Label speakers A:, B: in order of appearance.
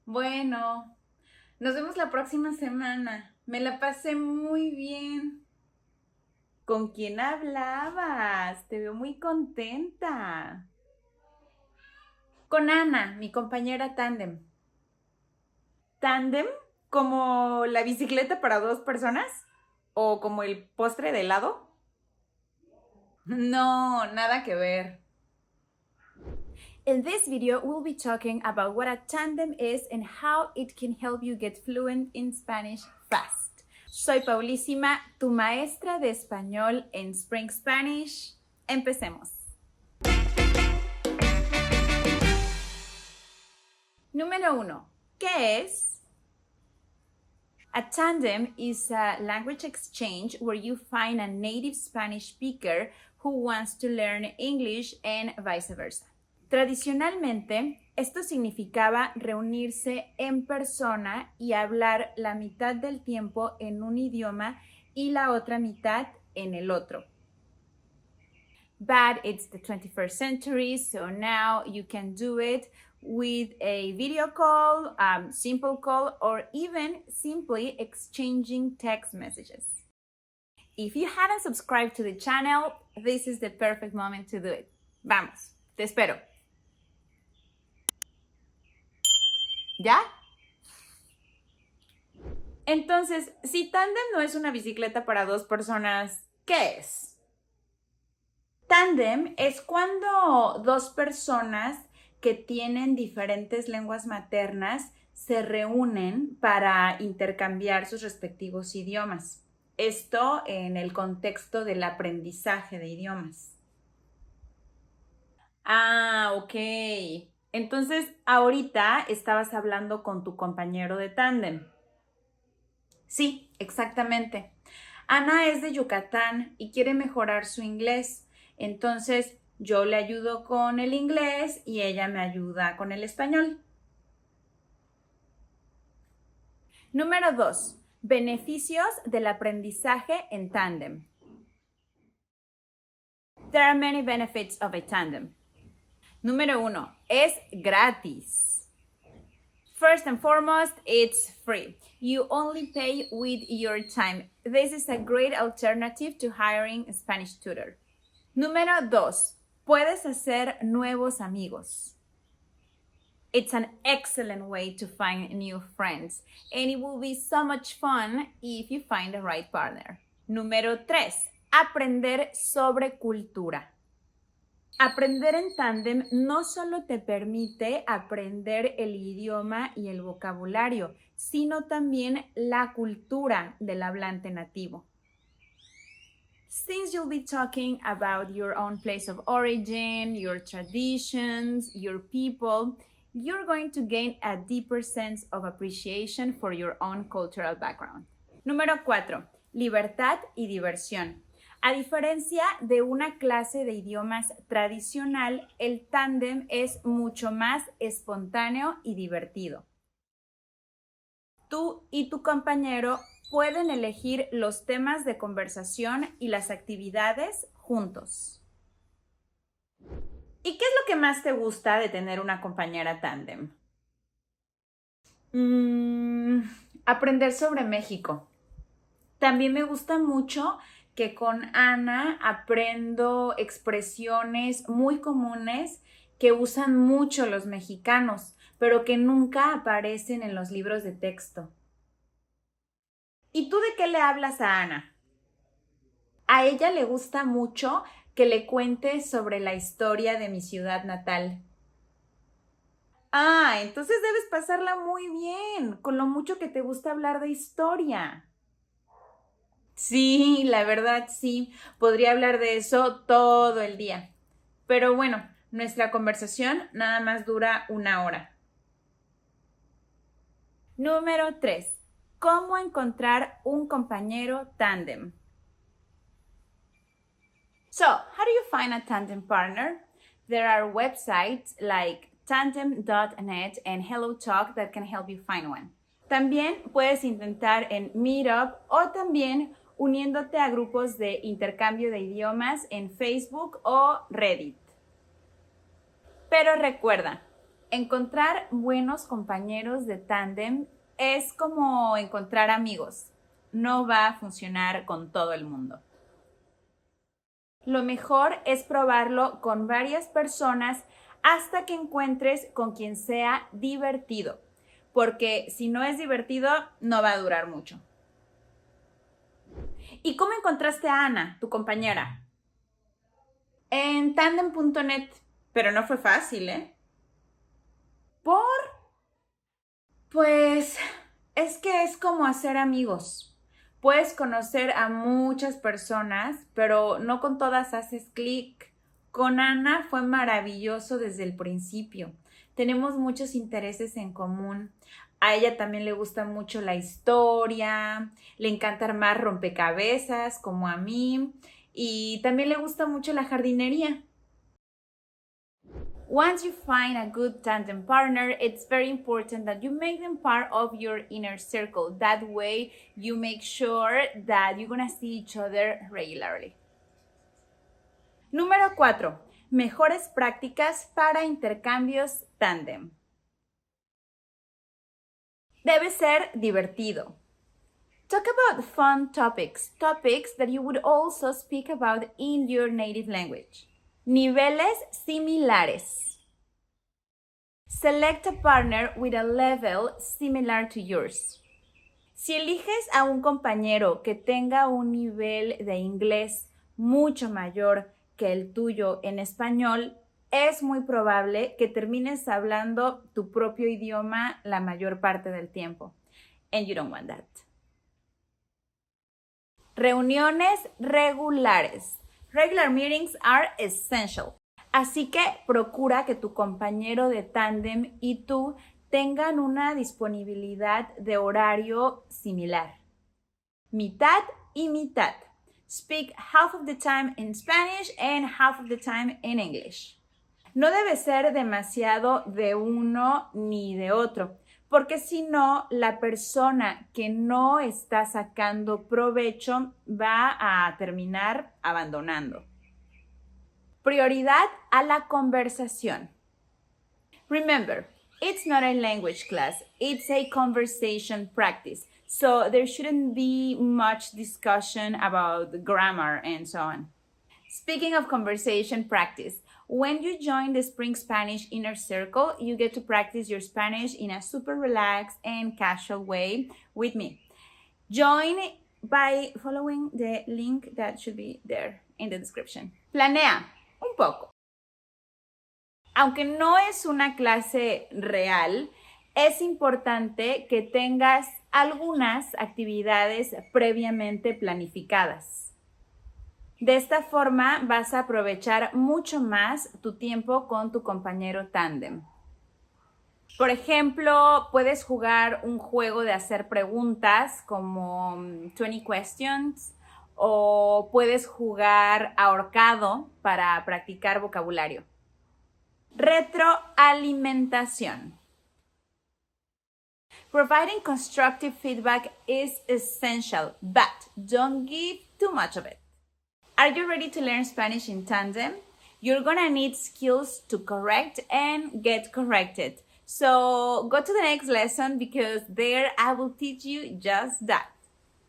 A: Bueno, nos vemos la próxima semana. Me la pasé muy bien. ¿Con quién hablabas? Te veo muy contenta. Con Ana, mi compañera tándem. ¿Tándem? ¿Como la bicicleta para dos personas? ¿O como el postre de helado? No, nada que ver.
B: In this video, we'll be talking about what a tandem is and how it can help you get fluent in Spanish fast. Soy Paulísima, tu maestra de español en Spring Spanish. Empecemos. Número 1. ¿Qué es? A tandem is a language exchange where you find a native Spanish speaker who wants to learn English and vice versa. Tradicionalmente, esto significaba reunirse en persona y hablar la mitad del tiempo en un idioma y la otra mitad en el otro. But it's the 21st century, so now you can do it with a video call, simple call, or even simply exchanging text messages. If you haven't subscribed to the channel, this is the perfect moment to do it. Vamos, te espero. ¿Ya?
A: Entonces, si tándem no es una bicicleta para dos personas, ¿qué es? Tándem es cuando dos personas que tienen diferentes lenguas maternas se reúnen para intercambiar sus respectivos idiomas. Esto en el contexto del aprendizaje de idiomas. Ah, ok. Entonces, ahorita estabas hablando con tu compañero de tándem. Sí, exactamente. Ana es de Yucatán y quiere mejorar su inglés. Entonces, yo le ayudo con el inglés y ella me ayuda con el español.
B: Número 2. Beneficios del aprendizaje en tándem. There are many benefits of a tandem. Número 1. Es gratis. First and foremost, it's free. You only pay with your time. This is a great alternative to hiring a Spanish tutor. Número 2. Puedes hacer nuevos amigos. It's an excellent way to find new friends, and it will be so much fun if you find the right partner. Número 3. Aprender sobre cultura. Aprender en tándem no solo te permite aprender el idioma y el vocabulario, sino también la cultura del hablante nativo. Since you'll be talking about your own place of origin, your traditions, your people, you're going to gain a deeper sense of appreciation for your own cultural background. Número 4. Libertad y diversión. A diferencia de una clase de idiomas tradicional, el tándem es mucho más espontáneo y divertido. Tú y tu compañero pueden elegir los temas de conversación y las actividades juntos.
A: ¿Y qué es lo que más te gusta de tener una compañera tándem? Aprender sobre México. También me gusta mucho que con Ana aprendo expresiones muy comunes que usan mucho los mexicanos, pero que nunca aparecen en los libros de texto. ¿Y tú de qué le hablas a Ana? A ella le gusta mucho que le cuente sobre la historia de mi ciudad natal. Ah, entonces debes pasarla muy bien, con lo mucho que te gusta hablar de historia. Sí, la verdad sí, podría hablar de eso todo el día. Pero bueno, nuestra conversación nada más dura 1 hora.
B: Número 3. ¿Cómo encontrar un compañero tándem? So, how do you find a tandem partner? There are websites like tandem.net and HelloTalk that can help you find one. También puedes intentar en Meetup o también uniéndote a grupos de intercambio de idiomas en Facebook o Reddit. Pero recuerda,
A: Encontrar buenos compañeros de tándem es como encontrar amigos. No va a funcionar con todo el mundo. Lo mejor es probarlo con varias personas hasta que encuentres con quien sea divertido, porque si no es divertido, no va a durar mucho. ¿Y cómo encontraste a Ana, tu compañera? En tandem.net, pero no fue fácil, ¿eh? ¿Por? Pues es que es como hacer amigos. Puedes conocer a muchas personas, pero no con todas haces clic. Con Ana fue maravilloso desde el principio. Tenemos muchos intereses en común. A ella también le gusta mucho la historia, le encanta armar rompecabezas como a mí y también le gusta mucho la jardinería. Once you find a good tandem partner, it's very important that you make them part of your inner circle. That way, you make sure that you're gonna see each other regularly. Número 4. Mejores prácticas para intercambios tandem. Debe ser divertido. Talk about fun topics that you would also speak about in your native language. Niveles similares. Select a partner with a level similar to yours. Si eliges a un compañero que tenga un nivel de inglés mucho mayor que el tuyo en español, es muy probable que termines hablando tu propio idioma la mayor parte del tiempo. And you don't want that. Reuniones regulares. Regular meetings are essential. Así que procura que tu compañero de tándem y tú tengan una disponibilidad de horario similar. Mitad y mitad. Speak half of the time in Spanish and half of the time in English. No debe ser demasiado de uno ni de otro, porque si no, la persona que no está sacando provecho va a terminar abandonando. Prioridad a la conversación. Remember, it's not a language class, it's a conversation practice, so there shouldn't be much discussion about grammar and so on. Speaking of conversation practice, when you join the Spring Spanish Inner Circle, you get to practice your Spanish in a super relaxed and casual way with me. Join by following the link that should be there in the description. Planea un poco. Aunque no es una clase real, es importante que tengas algunas actividades previamente planificadas. De esta forma vas a aprovechar mucho más tu tiempo con tu compañero tándem. Por ejemplo, puedes jugar un juego de hacer preguntas como 20 questions o puedes jugar ahorcado para practicar vocabulario. Retroalimentación. Providing constructive feedback is essential, but don't give too much of it. Are you ready to learn Spanish in tandem? You're gonna need skills to correct and get corrected. So go to the next lesson because there I will teach you just that.